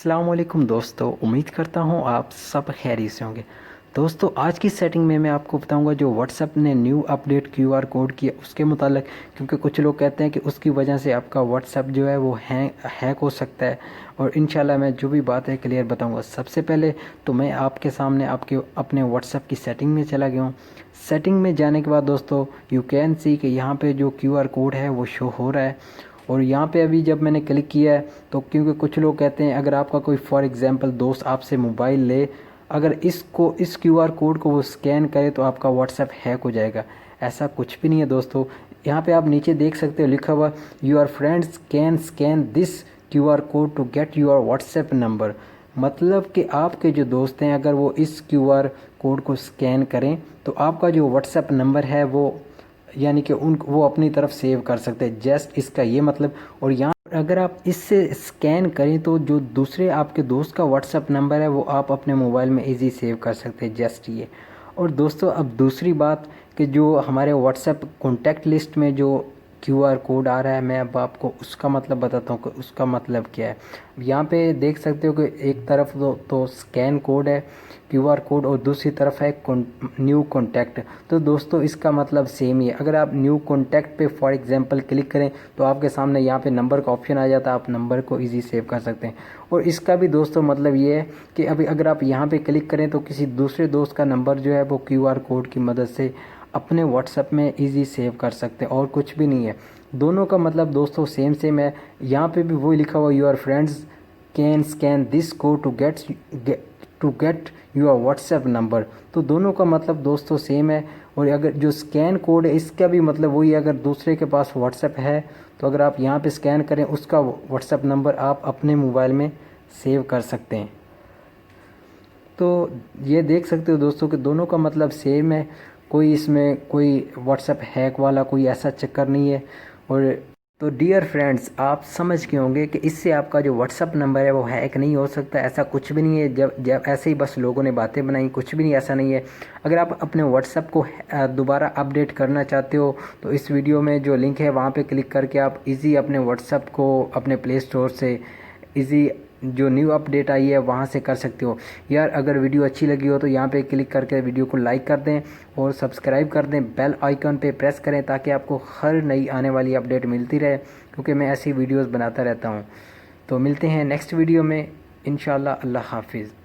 अस्सलाम वालेकुम दोस्तों, उम्मीद करता हूँ आप सब खैरियत से होंगे। दोस्तों, आज की सेटिंग में मैं आपको बताऊंगा जो व्हाट्सएप ने न्यू अपडेट क्यूआर कोड किया उसके मुतालिक, क्योंकि कुछ लोग कहते हैं कि उसकी वजह से आपका व्हाट्सएप जो है वो हैक हो सकता है। और इंशाल्लाह मैं जो भी बात है क्लियर बताऊंगा। सबसे पहले तो मैं आपके सामने आपके अपने व्हाट्सएप की सेटिंग में चला गया हूँ। सेटिंग में जाने के बाद दोस्तों यू कैन सी कि यहाँ पे जो क्यूआर कोड है वो शो हो रहा है। और यहाँ पे अभी जब मैंने क्लिक किया है तो क्योंकि कुछ लोग कहते हैं अगर आपका कोई फॉर एग्ज़ाम्पल दोस्त आपसे मोबाइल ले, अगर इस क्यूआर कोड को वो स्कैन करे तो आपका व्हाट्सएप हैक हो जाएगा। ऐसा कुछ भी नहीं है दोस्तों। यहाँ पे आप नीचे देख सकते हो लिखा हुआ your friends can scan this QR code to get your WhatsApp number. मतलब कि आपके जो दोस्त हैं अगर वो इस क्यूआर कोड को स्कैन करें तो आपका जो व्हाट्सएप नंबर है वो यानी कि उन वो अपनी तरफ सेव कर सकते हैं। जस्ट इसका ये मतलब। और यहाँ अगर आप इससे स्कैन करें तो जो दूसरे आपके दोस्त का व्हाट्सएप नंबर है वो आप अपने मोबाइल में इजी सेव कर सकते हैं। जस्ट ये। और दोस्तों अब दूसरी बात कि जो हमारे व्हाट्सएप कॉन्टैक्ट लिस्ट में जो क्यूआर कोड आ रहा है, मैं अब आपको उसका मतलब बताता हूँ कि उसका मतलब क्या है। यहाँ पे देख सकते हो कि एक तरफ तो स्कैन कोड है क्यूआर कोड और दूसरी तरफ है न्यू कॉन्टैक्ट। तो दोस्तों इसका मतलब सेम ही है। अगर आप न्यू कॉन्टैक्ट पे फॉर एग्जांपल क्लिक करें तो आपके सामने यहाँ पे नंबर का ऑप्शन आ जाता है, आप नंबर को इजी सेव कर सकते हैं। और इसका भी दोस्तों मतलब ये है कि अभी अगर आप यहाँ पे क्लिक करें तो किसी दूसरे दोस्त का नंबर जो है वो क्यूआर कोड की मदद से अपने व्हाट्सएप में इजी सेव कर सकते हैं और कुछ भी नहीं है। दोनों का मतलब दोस्तों सेम सेम है। यहाँ पे भी वही लिखा हुआ your friends can scan this code to get your WhatsApp number. तो दोनों का मतलब दोस्तों सेम है। और अगर जो स्कैन कोड है इसका भी मतलब वही है। अगर दूसरे के पास व्हाट्सएप है तो अगर आप यहाँ पे स्कैन करें उसका व्हाट्सएप नंबर आप अपने मोबाइल में सेव कर सकते हैं। तो ये देख सकते हो दोस्तों कि दोनों का मतलब सेम है। कोई इसमें कोई व्हाट्सएप हैक वाला कोई ऐसा चक्कर नहीं है। और तो डियर फ्रेंड्स, आप समझ गए होंगे कि इससे आपका जो व्हाट्सअप नंबर है वो हैक नहीं हो सकता। ऐसा कुछ भी नहीं है। जब जब ऐसे ही बस लोगों ने बातें बनाई, कुछ भी नहीं, ऐसा नहीं है। अगर आप अपने व्हाट्सअप को दोबारा अपडेट करना चाहते हो तो इस वीडियो में जो लिंक है वहाँ पे क्लिक करके आप इजी अपने व्हाट्सअप को अपने प्ले स्टोर से इजी जो न्यू अपडेट आई है वहाँ से कर सकते हो। यार अगर वीडियो अच्छी लगी हो तो यहाँ पे क्लिक करके वीडियो को लाइक कर दें और सब्सक्राइब कर दें, बेल आइकन पे प्रेस करें ताकि आपको हर नई आने वाली अपडेट मिलती रहे, क्योंकि मैं ऐसी वीडियोस बनाता रहता हूँ। तो मिलते हैं नेक्स्ट वीडियो में इंशाल्लाह। अल्लाह हाफिज़।